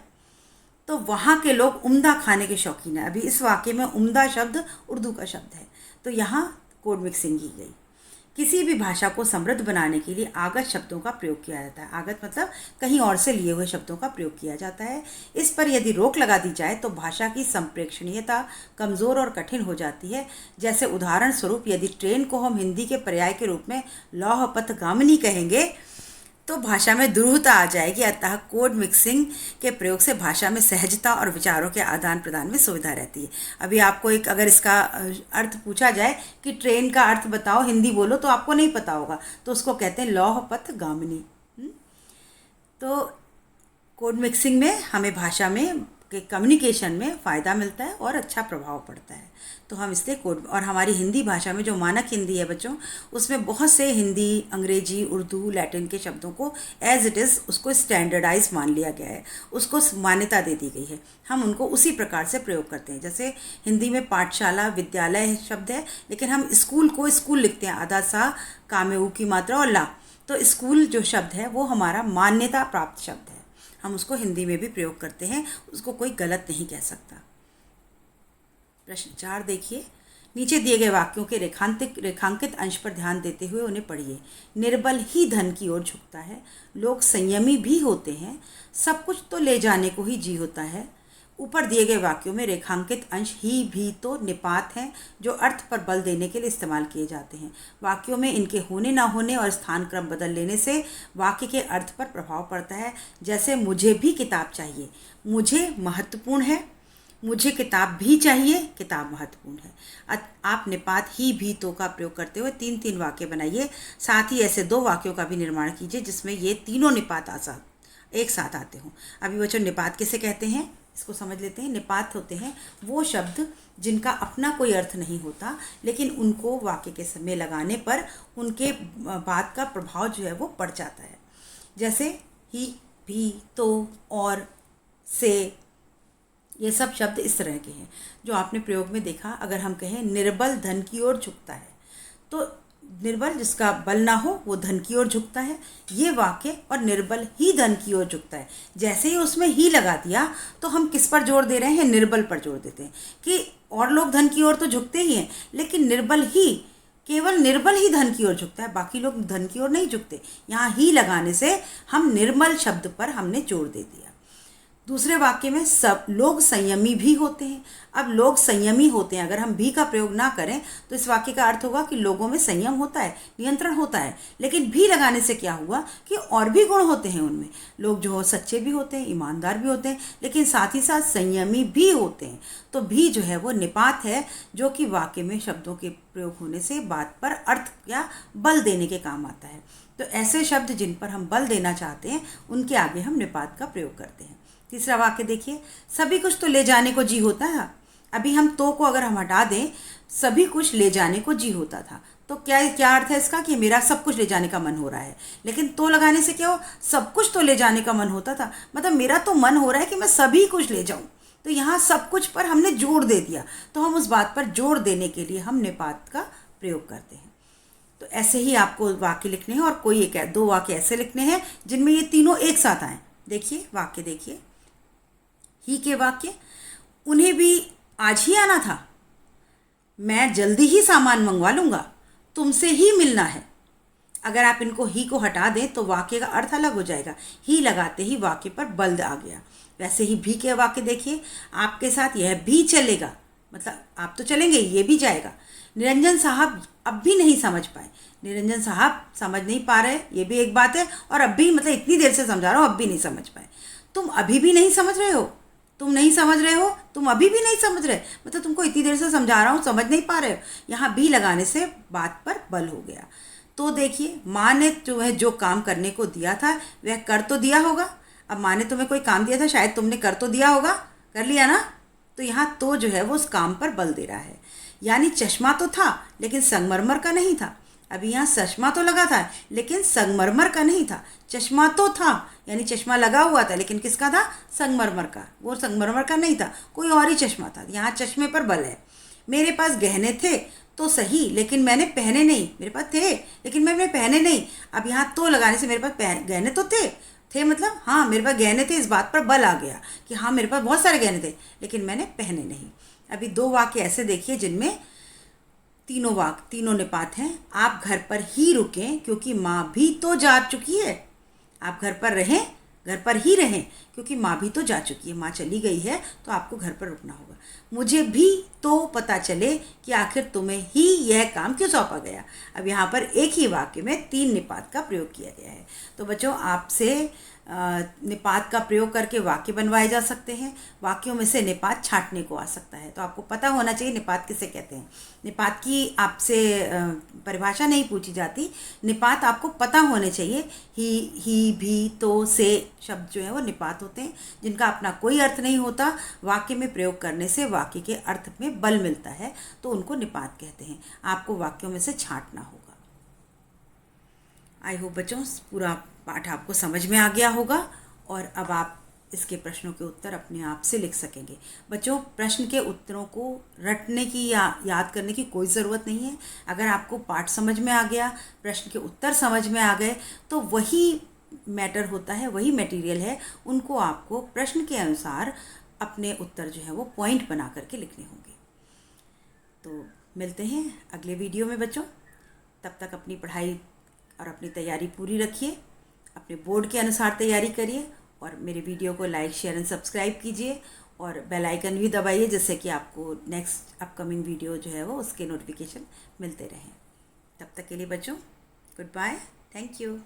तो वहाँ के लोग उम्दा खाने के शौकीन हैं। अभी इस वाक्य में उम्दा शब्द उर्दू का शब्द है, तो यहाँ कोड मिक्सिंग की गई। किसी भी भाषा को समृद्ध बनाने के लिए आगत शब्दों का प्रयोग किया जाता है। आगत मतलब कहीं और से लिए हुए शब्दों का प्रयोग किया जाता है। इस पर यदि रोक लगा दी जाए तो भाषा की संप्रेक्षणीयता कमज़ोर और कठिन हो जाती है। जैसे उदाहरण स्वरूप, यदि ट्रेन को हम हिंदी के पर्याय के रूप में लौह पथ गामिनी कहेंगे तो भाषा में दुरूहता आ जाएगी। अतः कोड मिक्सिंग के प्रयोग से भाषा में सहजता और विचारों के आदान प्रदान में सुविधा रहती है। अभी आपको अगर इसका अर्थ पूछा जाए कि ट्रेन का अर्थ बताओ, हिंदी बोलो, तो आपको नहीं पता होगा, तो उसको कहते हैं लौह पथ गामिनी। तो कोड मिक्सिंग में हमें भाषा में के कम्युनिकेशन में फ़ायदा मिलता है और अच्छा प्रभाव पड़ता है। तो हम इसलिए कोड, और हमारी हिंदी भाषा में जो मानक हिंदी है बच्चों, उसमें बहुत से हिंदी, अंग्रेजी, उर्दू, लैटिन के शब्दों को एज इट इज़ उसको स्टैंडर्डाइज मान लिया गया है, उसको मान्यता दे दी गई है। हम उनको उसी प्रकार से प्रयोग करते हैं। जैसे हिंदी में पाठशाला, विद्यालय शब्द है, लेकिन हम स्कूल को स्कूल लिखते हैं, आधा सा, कामे ऊ की मात्रा और ला, तो स्कूल जो शब्द है वो हमारा मान्यता प्राप्त शब्द है, हम उसको हिंदी में भी प्रयोग करते हैं, उसको कोई गलत नहीं कह सकता। प्रश्न 4 देखिए, नीचे दिए गए वाक्यों के रेखांकित अंश पर ध्यान देते हुए उन्हें पढ़िए। निर्बल ही धन की ओर झुकता है, लोग संयमी भी होते हैं, सब कुछ तो ले जाने को ही जी होता है। ऊपर दिए गए वाक्यों में रेखांकित अंश ही, भी, तो निपात हैं जो अर्थ पर बल देने के लिए इस्तेमाल किए जाते हैं। वाक्यों में इनके होने ना होने और स्थान क्रम बदल लेने से वाक्य के अर्थ पर प्रभाव पड़ता है। जैसे मुझे भी किताब चाहिए, मुझे महत्वपूर्ण है, मुझे किताब भी चाहिए, किताब महत्वपूर्ण है। आप निपात ही, भी, तो का प्रयोग करते हुए 3-3 वाक्य बनाइए। साथ ही ऐसे 2 वाक्यों का भी निर्माण कीजिए जिसमें ये तीनों निपात एक साथ आते हों। अभी बच्चों निपात किसे कहते हैं, इसको समझ लेते हैं। निपात होते हैं वो शब्द जिनका अपना कोई अर्थ नहीं होता, लेकिन उनको वाक्य के समय लगाने पर उनके बात का प्रभाव जो है वो पड़ जाता है। जैसे ही, भी, तो, और, से, ये सब शब्द इस तरह के हैं जो आपने प्रयोग में देखा। अगर हम कहें निर्बल धन की ओर झुकता है, तो निर्बल जिसका बल ना हो वो धन की ओर झुकता है, ये वाक्य, और निर्बल ही धन की ओर झुकता है। जैसे ही उसमें ही लगा दिया तो हम किस पर जोर दे रहे हैं, निर्बल पर जोर देते हैं कि और लोग धन की ओर तो झुकते ही हैं, लेकिन केवल निर्बल ही धन की ओर झुकता है, बाकी लोग धन की ओर नहीं झुकते। यहाँ ही लगाने से हम निर्मल शब्द पर हमने जोर दे दिया। दूसरे वाक्य में सब लोग संयमी भी होते हैं। अब लोग संयमी होते हैं, अगर हम भी का प्रयोग ना करें तो इस वाक्य का अर्थ होगा कि लोगों में संयम होता है, नियंत्रण होता है। लेकिन भी लगाने से क्या हुआ कि और भी गुण होते हैं उनमें। लोग जो हो सच्चे भी होते हैं, ईमानदार भी होते हैं, लेकिन साथ ही साथ संयमी भी होते हैं। तो भी जो है वो निपात है, जो कि वाक्य में शब्दों के प्रयोग होने से बात पर अर्थ या बल देने के काम आता है। तो ऐसे शब्द जिन पर हम बल देना चाहते हैं उनके आगे हम निपात का प्रयोग करते हैं। तीसरा वाक्य देखिए, सभी कुछ तो ले जाने को जी होता है। अभी हम तो को अगर हम हटा दें, सभी कुछ ले जाने को जी होता था, तो क्या क्या अर्थ है इसका कि मेरा सब कुछ ले जाने का मन हो रहा है। लेकिन तो लगाने से क्या हो, सब कुछ तो ले जाने का मन होता था, मतलब मेरा तो मन हो रहा है कि मैं सभी कुछ ले जाऊं। तो यहाँ सब कुछ पर हमने जोड़ दे दिया, तो हम उस बात पर जोड़ देने के लिए हम निपात का प्रयोग करते हैं। तो ऐसे ही आपको वाक्य लिखने हैं, और कोई एक दो वाक्य ऐसे लिखने हैं जिनमें ये तीनों एक साथ आए। देखिए वाक्य देखिए, ही के वाक्य, उन्हें भी आज ही आना था, मैं जल्दी ही सामान मंगवा लूँगा, तुमसे ही मिलना है। अगर आप इनको ही को हटा दें तो वाक्य का अर्थ अलग हो जाएगा। ही लगाते ही वाक्य पर बल आ गया। वैसे ही भी के वाक्य देखिए, आपके साथ यह भी चलेगा, मतलब आप तो चलेंगे, ये भी जाएगा। निरंजन साहब अब भी नहीं समझ पाए, निरंजन साहब समझ नहीं पा रहे, ये भी एक बात है। और अब भी मतलब इतनी देर से समझा रहा हूँ, अब भी नहीं समझ पाए। तुम अभी भी नहीं समझ रहे हो, तुम नहीं समझ रहे हो, तुम अभी भी नहीं समझ रहे, मतलब तुमको इतनी देर से समझा रहा हूँ, समझ नहीं पा रहे हो। यहाँ भी लगाने से बात पर बल हो गया। तो देखिए, माँ ने तुम्हें जो काम करने को दिया था वह कर तो दिया होगा। अब माँ ने तुम्हें कोई काम दिया था, शायद तुमने कर तो दिया होगा, कर लिया ना। तो यहाँ तो जो है वो उस काम पर बल दे रहा है। यानी चश्मा तो था लेकिन संगमरमर का नहीं था। अभी यहाँ चश्मा तो लगा था लेकिन संगमरमर का नहीं था। चश्मा तो था यानी चश्मा लगा हुआ था, लेकिन किसका था, संगमरमर का। वो संगमरमर का नहीं था, कोई और ही चश्मा था। यहाँ चश्मे पर बल है। मेरे पास गहने थे तो सही, लेकिन मैंने पहने नहीं। मेरे पास थे लेकिन मैंने पहने नहीं। अब यहाँ तो लगाने से मेरे पास गहने तो थे मतलब हाँ मेरे पास गहने थे, इस बात पर बल आ गया कि हाँ मेरे पास बहुत सारे गहने थे लेकिन मैंने पहने नहीं। अभी दो वाक्य ऐसे देखिए जिनमें तीनों निपात हैं। आप घर पर ही रुकें क्योंकि माँ भी तो जा चुकी है। आप घर पर रहें, घर पर ही रहें क्योंकि माँ भी तो जा चुकी है, माँ चली गई है, तो आपको घर पर रुकना होगा। मुझे भी तो पता चले कि आखिर तुम्हें ही यह काम क्यों सौंपा गया। अब यहाँ पर एक ही वाक्य में 3 निपात का प्रयोग किया गया है। तो बच्चों, आपसे निपात का प्रयोग करके वाक्य बनवाए जा सकते हैं। वाक्यों में से निपात छांटने को आ सकता है, तो आपको पता होना चाहिए निपात किसे कहते हैं। निपात की आपसे परिभाषा नहीं पूछी जाती, निपात आपको पता होने चाहिए। ही भी तो से शब्द जो है वो निपात होते हैं, जिनका अपना कोई अर्थ नहीं होता। वाक्य में प्रयोग करने से वाक्य के अर्थ में बल मिलता है, तो उनको निपात कहते हैं। आपको वाक्यों में से छांटना होगा। आई होप बच्चों पूरा पाठ आपको समझ में आ गया होगा, और अब आप इसके प्रश्नों के उत्तर अपने आप से लिख सकेंगे। बच्चों, प्रश्न के उत्तरों को रटने की या याद करने की कोई ज़रूरत नहीं है। अगर आपको पाठ समझ में आ गया, प्रश्न के उत्तर समझ में आ गए, तो वही मैटर होता है, वही मटेरियल है। उनको आपको प्रश्न के अनुसार अपने उत्तर जो है वो पॉइंट बना करके लिखने होंगे। तो मिलते हैं अगले वीडियो में बच्चों। तब तक अपनी पढ़ाई और अपनी तैयारी पूरी रखिए, अपने बोर्ड के अनुसार तैयारी करिए, और मेरे वीडियो को लाइक, शेयर एंड सब्सक्राइब कीजिए, और बेल आइकन भी दबाइए, जिससे कि आपको नेक्स्ट अपकमिंग वीडियो जो है वो उसके नोटिफिकेशन मिलते रहें। तब तक के लिए बच्चों, गुड बाय, थैंक यू।